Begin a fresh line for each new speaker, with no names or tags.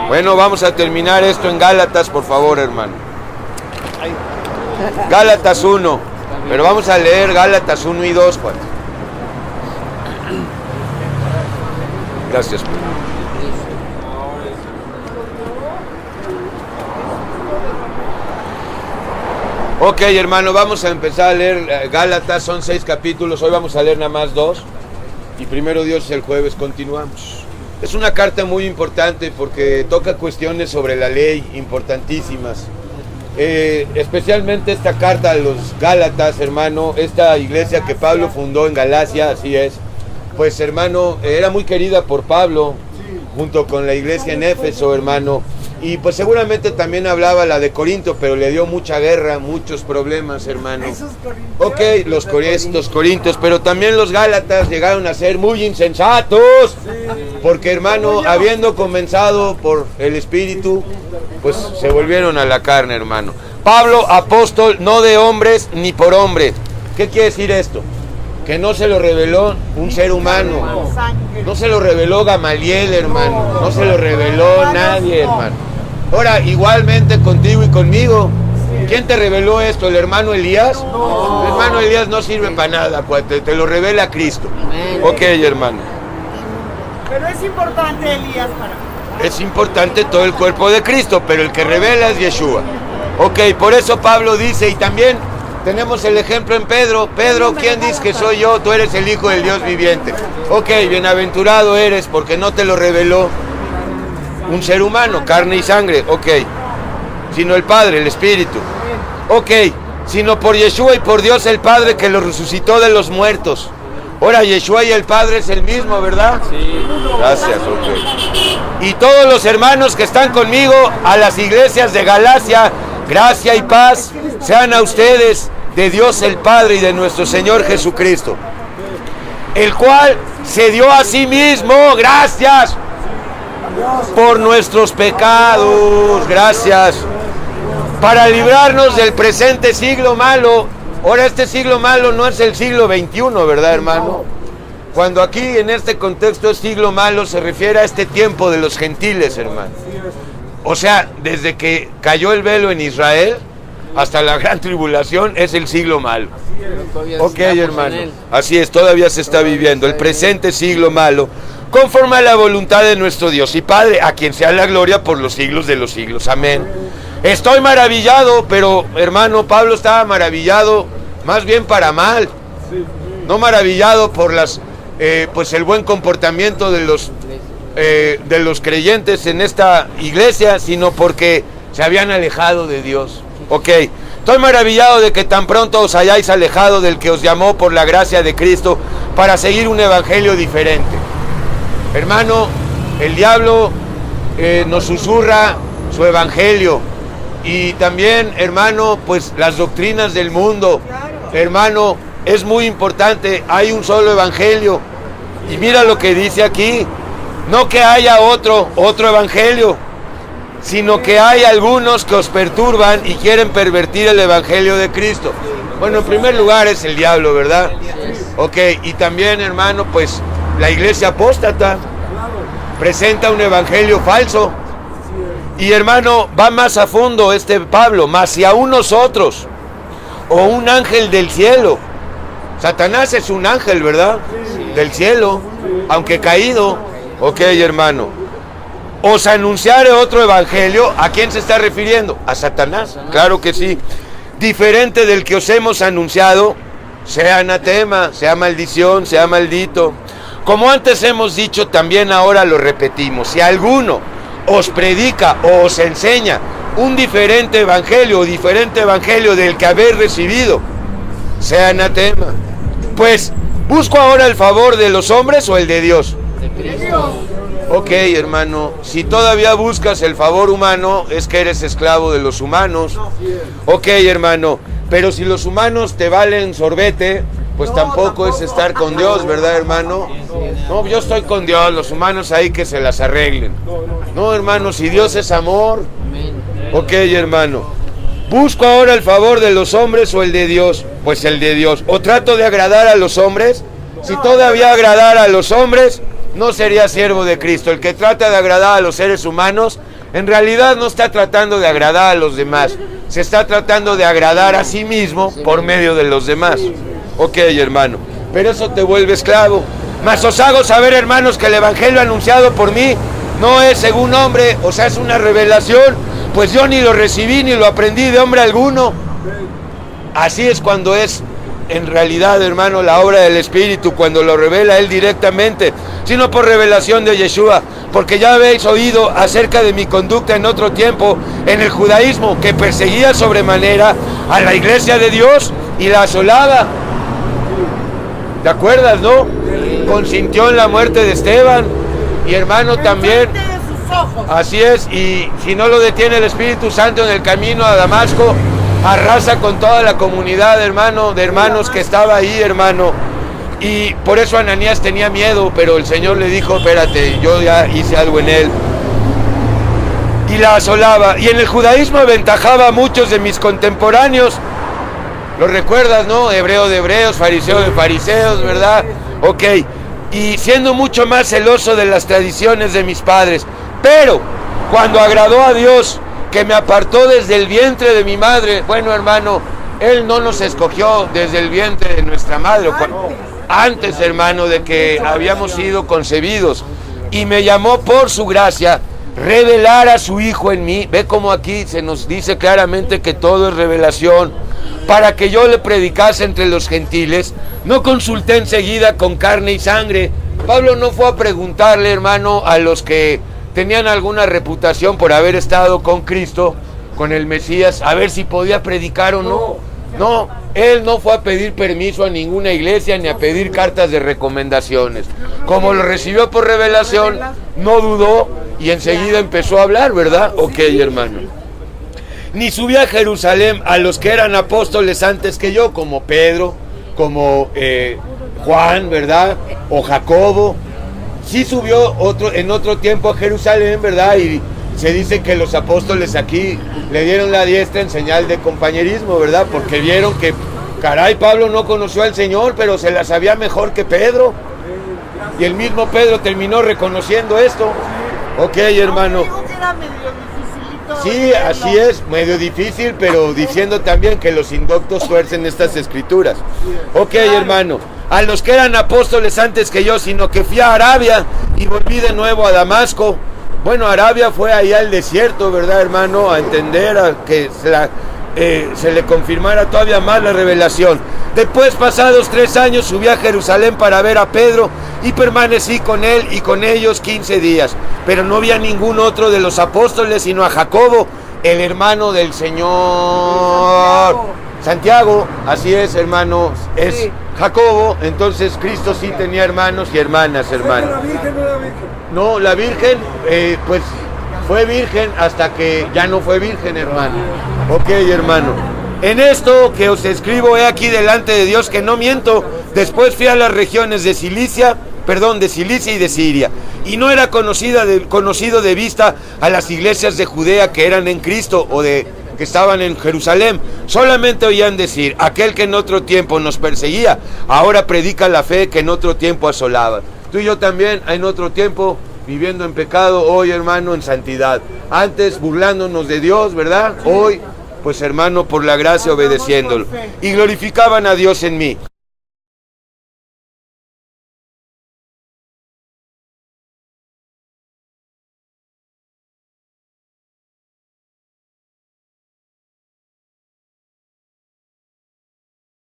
Bueno, vamos a terminar esto en Gálatas, por favor, hermano. Gálatas 1. Pero vamos a leer Gálatas 1 y 2, Juan. Gracias. Ok, hermano, vamos a empezar a leer Gálatas. Son 6 capítulos. Hoy vamos a leer nada más 2. Y primero Dios, el jueves continuamos. Es una carta muy importante porque toca cuestiones sobre la ley importantísimas. Especialmente esta carta a los Gálatas, hermano, esta iglesia que Pablo fundó en Galacia, así es. Pues, hermano, era muy querida por Pablo, junto con la iglesia en Éfeso, hermano. Y pues seguramente también hablaba la de Corinto, pero le dio mucha guerra, muchos problemas, hermano. Ok, los corintios, pero también los Gálatas llegaron a ser muy insensatos, porque, hermano, habiendo comenzado por el Espíritu, pues se volvieron a la carne, hermano. Pablo, apóstol, no de hombres ni por hombre. ¿Qué quiere decir esto? Que no se lo reveló un ser humano, no se lo reveló Gamaliel, hermano, no se lo reveló nadie, hermano. Ahora, igualmente contigo y conmigo, ¿quién te reveló esto? ¿El hermano Elías? No. El hermano Elías no sirve para nada, pues te lo revela Cristo. Ok, hermano.
Pero es importante Elías para mí.
Es importante todo el cuerpo de Cristo, pero el que revela es Yeshua. Ok, por eso Pablo dice, y también tenemos el ejemplo en Pedro. Pedro, ¿quién dice que soy yo? Tú eres el Hijo del Dios viviente. Ok, bienaventurado eres porque no te lo reveló un ser humano, carne y sangre, ok, sino el Padre, el Espíritu, ok, sino por Yeshua y por Dios el Padre que lo resucitó de los muertos. Ahora Yeshua y el Padre es el mismo, ¿verdad? Sí. Gracias, ok. Y todos los hermanos que están conmigo a las iglesias de Galacia, gracia y paz sean a ustedes de Dios el Padre y de nuestro Señor Jesucristo, el cual se dio a sí mismo, gracias, por nuestros pecados, gracias, para librarnos del presente siglo malo. Ahora este siglo malo no es el siglo XXI, ¿verdad, hermano? Cuando aquí en este contexto es siglo malo se refiere a este tiempo de los gentiles, hermano. O sea, desde que cayó el velo en Israel hasta la gran tribulación es el siglo malo. Ok, hermano, así es, todavía se está viviendo el presente siglo malo, conforme a la voluntad de nuestro Dios y Padre, a quien sea la gloria por los siglos de los siglos. Amén. Estoy maravillado, pero, hermano, Pablo estaba maravillado más bien para mal. No maravillado por pues el buen comportamiento de los creyentes en esta iglesia, sino porque se habían alejado de Dios. Ok, estoy maravillado de que tan pronto os hayáis alejado del que os llamó por la gracia de Cristo para seguir un evangelio diferente. Hermano, el diablo nos susurra su evangelio y también, hermano, pues las doctrinas del mundo. Hermano, es muy importante, hay un solo evangelio y mira lo que dice aquí, no que haya otro evangelio, sino que hay algunos que os perturban y quieren pervertir el evangelio de Cristo. Bueno, en primer lugar es el diablo, ¿verdad? Ok, y también, hermano, pues la iglesia apóstata presenta un evangelio falso. Y, hermano, va más a fondo Pablo, más si aún nosotros, o un ángel del cielo. Satanás es un ángel, ¿verdad? Del cielo, aunque caído. Ok, hermano. Os anunciaré otro evangelio. ¿A quién se está refiriendo? A Satanás, claro que sí. Diferente del que os hemos anunciado, sea anatema, sea maldición, sea maldito. Como antes hemos dicho, también ahora lo repetimos. Si alguno os predica o os enseña un diferente evangelio o diferente evangelio del que habéis recibido, sea anatema. Pues, ¿busco ahora el favor de los hombres o el de Dios? De Dios. Ok, hermano, si todavía buscas el favor humano, es que eres esclavo de los humanos. Ok, hermano, pero si los humanos te valen sorbete, pues tampoco es estar con Dios, ¿verdad, hermano? No, yo estoy con Dios, los humanos ahí que se las arreglen. No, hermano, si Dios es amor. Ok, hermano. ¿Busco ahora el favor de los hombres o el de Dios? Pues el de Dios. ¿O trato de agradar a los hombres? Si todavía agradara a los hombres, no sería siervo de Cristo. El que trata de agradar a los seres humanos, en realidad no está tratando de agradar a los demás, se está tratando de agradar a sí mismo por medio de los demás. Ok, hermano, pero eso te vuelve esclavo. Mas os hago saber, hermanos, que el evangelio anunciado por mí no es según hombre, o sea, es una revelación, pues yo ni lo recibí ni lo aprendí de hombre alguno. Así es cuando es en realidad, hermano, la obra del Espíritu, cuando lo revela Él directamente, sino por revelación de Yeshua, porque ya habéis oído acerca de mi conducta en otro tiempo en el judaísmo, que perseguía sobremanera a la iglesia de Dios y la asolaba. ¿Te acuerdas, no? Consintió en la muerte de Esteban, y hermano también, así es, y si no lo detiene el Espíritu Santo en el camino a Damasco, arrasa con toda la comunidad, hermano, de hermanos que estaba ahí, hermano. Y por eso Ananías tenía miedo, pero el Señor le dijo, espérate, yo ya hice algo en él. Y la asolaba. Y en el judaísmo aventajaba a muchos de mis contemporáneos. ¿Lo recuerdas, no? Hebreo de hebreos, fariseo de fariseos, ¿verdad? Ok. Y siendo mucho más celoso de las tradiciones de mis padres. Pero cuando agradó a Dios, que me apartó desde el vientre de mi madre. Bueno, hermano, Él no nos escogió desde el vientre de nuestra madre, antes, hermano, de que habíamos sido concebidos, y me llamó por su gracia, revelar a su Hijo en mí. Ve como aquí se nos dice claramente que todo es revelación, para que yo le predicase entre los gentiles. No consulté enseguida con carne y sangre. Pablo no fue a preguntarle, hermano, a los que tenían alguna reputación por haber estado con Cristo, con el Mesías, a ver si podía predicar o no. No, él no fue a pedir permiso a ninguna iglesia ni a pedir cartas de recomendaciones. Como lo recibió por revelación, no dudó y enseguida empezó a hablar, ¿verdad? Ok, hermano. Ni subí a Jerusalén a los que eran apóstoles antes que yo, como Pedro, como Juan, ¿verdad? O Jacobo. Sí subió en otro tiempo a Jerusalén, ¿verdad? Y se dice que los apóstoles aquí le dieron la diestra en señal de compañerismo, ¿verdad? Porque vieron que, caray, Pablo no conoció al Señor, pero se la sabía mejor que Pedro. Y el mismo Pedro terminó reconociendo esto. Ok, hermano. Sí, así es, medio difícil, pero diciendo también que los indoctos tuercen estas escrituras. Ok, hermano. A los que eran apóstoles antes que yo, sino que fui a Arabia y volví de nuevo a Damasco. Bueno, Arabia fue ahí al desierto, ¿verdad, hermano? A entender, a que se le confirmara todavía más la revelación. Después, pasados 3 años, subí a Jerusalén para ver a Pedro y permanecí con él y con ellos 15 días. Pero no vi a ningún otro de los apóstoles, sino a Jacobo, el hermano del Señor. Santiago, así es, hermano, es sí. Jacobo. Entonces Cristo sí tenía hermanos y hermanas, hermano. ¿La Virgen no era virgen? No, la Virgen, pues fue virgen hasta que ya no fue virgen, hermano. Ok, hermano. En esto que os escribo, he aquí delante de Dios que no miento. Después fui a las regiones de Cilicia y de Siria, y no era conocido de vista a las iglesias de Judea que eran en Cristo o que estaban en Jerusalén. Solamente oían decir, aquel que en otro tiempo nos perseguía, ahora predica la fe que en otro tiempo asolaba. Tú y yo también, en otro tiempo, viviendo en pecado, hoy, hermano, en santidad. Antes, burlándonos de Dios, ¿verdad? Hoy, pues, hermano, por la gracia, obedeciéndolo. Y glorificaban a Dios en mí.